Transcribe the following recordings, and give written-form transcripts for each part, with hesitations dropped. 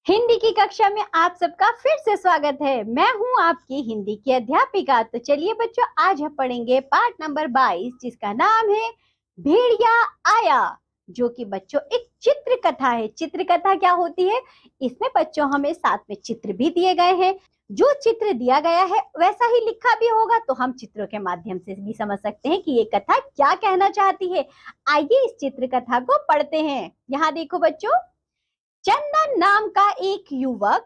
हिंदी की कक्षा में आप सबका फिर से स्वागत है। मैं हूं आपकी हिंदी की अध्यापिका। तो चलिए बच्चों, आज हम पढ़ेंगे पाठ नंबर 22 जिसका नाम है भेड़िया आया, जो कि बच्चों एक चित्र कथा है। चित्र कथा क्या होती है? इसमें बच्चों हमें साथ में चित्र भी दिए गए हैं। जो चित्र दिया गया है वैसा ही लिखा भी होगा, तो हम चित्रों के माध्यम से भी समझ सकते हैं कि ये कथा क्या कहना चाहती है। आइए इस चित्र कथा को पढ़ते हैं। यहाँ देखो बच्चों, चंदन नाम का एक युवक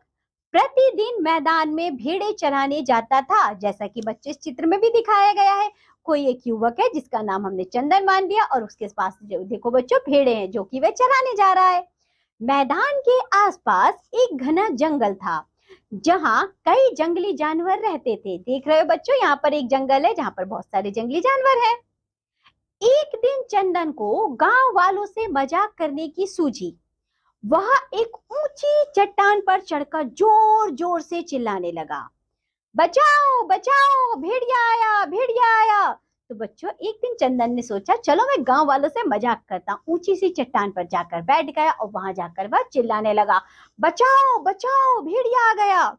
प्रतिदिन मैदान में भेड़ें चराने जाता था। जैसा कि बच्चे इस चित्र में भी दिखाया गया है, कोई एक युवक है जिसका नाम हमने चंदन मान दिया और उसके पास देखो बच्चों भेड़ें हैं जो कि वह चराने जा रहा है। मैदान के आसपास एक घना जंगल था जहां कई जंगली जानवर रहते थे। देख रहे हो बच्चों, यहाँ पर एक जंगल है जहां पर बहुत सारे जंगली जानवर हैं। एक दिन चंदन को गांव वालों से मजाक करने की सूझी। वह एक ऊंची चट्टान पर चढ़कर जोर जोर से चिल्लाने लगा, बचाओ बचाओ, भेड़िया आया, भेड़िया आया। तो बच्चों, एक दिन चंदन ने सोचा चलो मैं गांव वालों से मजाक करता हूँ। ऊंची सी चट्टान पर जाकर बैठ गया और वहां जाकर वह चिल्लाने लगा, बचाओ बचाओ, भेड़िया आ गया।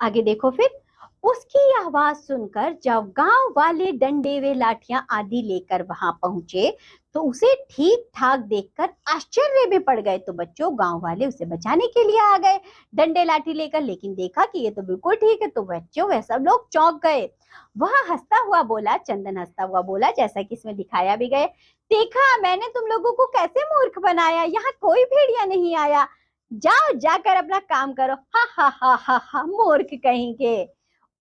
आगे देखो फिर, उसकी आवाज सुनकर जब गांव वाले डंडे व लाठियां आदि लेकर वहां पहुंचे तो उसे ठीक ठाक देखकर आश्चर्य में पड़ गए। तो बच्चों, गांव वाले उसे बचाने के लिए आ गए डंडे लाठी लेकर, लेकिन देखा कि ये तो बिल्कुल ठीक है। तो बच्चों, वह सब लोग चौंक गए। वह हंसता हुआ बोला, चंदन हंसता हुआ बोला, जैसा कि इसमें दिखाया भी गया, देखा मैंने तुम लोगों को कैसे मूर्ख बनाया, यहाँ कोई भेड़िया नहीं आया, जाओ जाकर अपना काम करो। हा हा हा हा हा, मूर्ख कहीं के।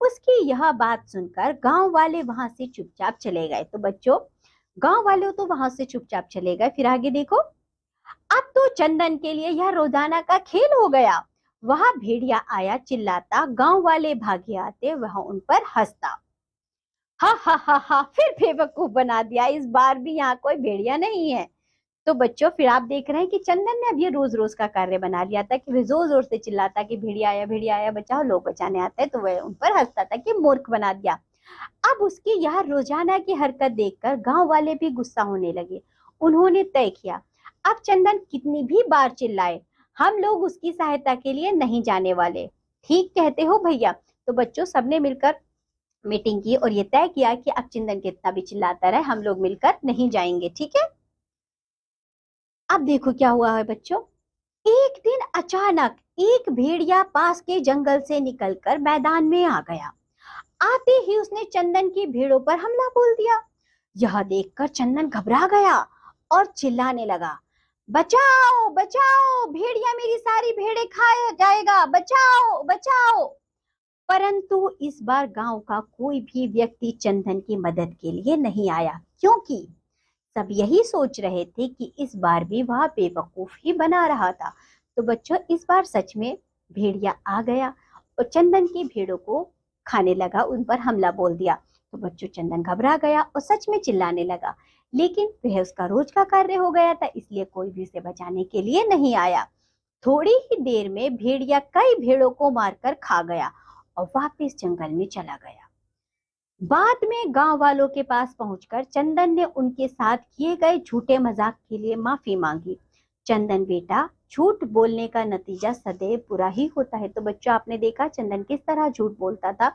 उसकी यह बात सुनकर गांव वाले वहां से चुपचाप चले गए। तो बच्चों, गांव वाले तो वहां से चुपचाप चले गए। फिर आगे देखो, अब तो चंदन के लिए यह रोजाना का खेल हो गया। वह भेड़िया आया चिल्लाता, गांव वाले भागे आते, वह उन पर हंसता। हा हा हा हा, फिर बेवकूफ बना दिया, इस बार भी यहाँ कोई भेड़िया नहीं है। तो बच्चों, फिर आप देख रहे हैं कि चंदन ने अब ये रोज रोज का कार्य बना लिया था कि वह जोर जोर से चिल्लाता कि भेड़िया आया बचाओ, लोग बचाने आते हैं, तो वह उन पर हंसता था कि मूर्ख बना दिया। अब उसकी यह रोजाना की हरकत देखकर गांव वाले भी गुस्सा होने लगे। उन्होंने तय किया, अब चंदन कितनी भी बार चिल्लाए, हम लोग उसकी सहायता के लिए नहीं जाने वाले। ठीक कहते हो भैया। तो बच्चों, सबने मिलकर मीटिंग की और ये तय किया कि अब चंदन कितना भी चिल्लाता रहे, हम लोग मिलकर नहीं जाएंगे। ठीक है। अब देखो क्या हुआ है बच्चों, एक दिन अचानक एक भेड़िया पास के जंगल से निकलकर मैदान में आ गया। आते ही उसने चंदन की भेड़ों पर हमला बोल दिया। यह देखकर चंदन घबरा गया और चिल्लाने लगा, बचाओ बचाओ, भेड़िया मेरी सारी भेड़ें खा जाएगा, बचाओ बचाओ। परंतु इस बार गांव का कोई भी व्यक्ति चंदन की मदद के लिए नहीं आया, क्योंकि सब यही सोच रहे थे कि इस बार भी वह बेवकूफ ही बना रहा था। तो बच्चों, इस बार सच में भेड़िया आ गया और चंदन की भेड़ों को खाने लगा, उन पर हमला बोल दिया। तो बच्चों, चंदन घबरा गया और सच में चिल्लाने लगा, लेकिन वह उसका रोज का कार्य हो गया था, इसलिए कोई भी उसे बचाने के लिए नहीं आया। थोड़ी ही देर में भेड़िया कई भेड़ों को मारकर खा गया और वापस जंगल में चला गया। बाद में गांव वालों के पास पहुंचकर चंदन ने उनके साथ किए गए झूठे मजाक के लिए माफी मांगी। चंदन बेटा, झूठ बोलने का नतीजा सदैव बुरा ही होता है। तो बच्चों, आपने देखा चंदन किस तरह झूठ बोलता था,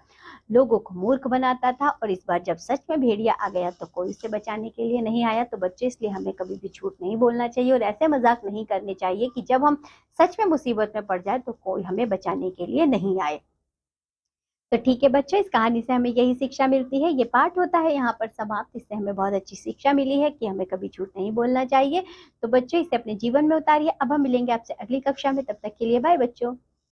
लोगों को मूर्ख बनाता था, और इस बार जब सच में भेड़िया आ गया तो कोई उसे बचाने के लिए नहीं आया। तो बच्चों, इसलिए हमें कभी भी झूठ नहीं बोलना चाहिए और ऐसे मजाक नहीं करने चाहिए कि जब हम सच में मुसीबत में पड़ जाए तो कोई हमें बचाने के लिए नहीं आए। तो ठीक है बच्चों, इस कहानी से हमें यही शिक्षा मिलती है। ये पाठ होता है यहाँ पर समाप्त। इससे हमें बहुत अच्छी शिक्षा मिली है कि हमें कभी झूठ नहीं बोलना चाहिए। तो बच्चों, इसे अपने जीवन में उतारिए। अब हम मिलेंगे आपसे अगली कक्षा में, तब तक के लिए बाय बच्चों।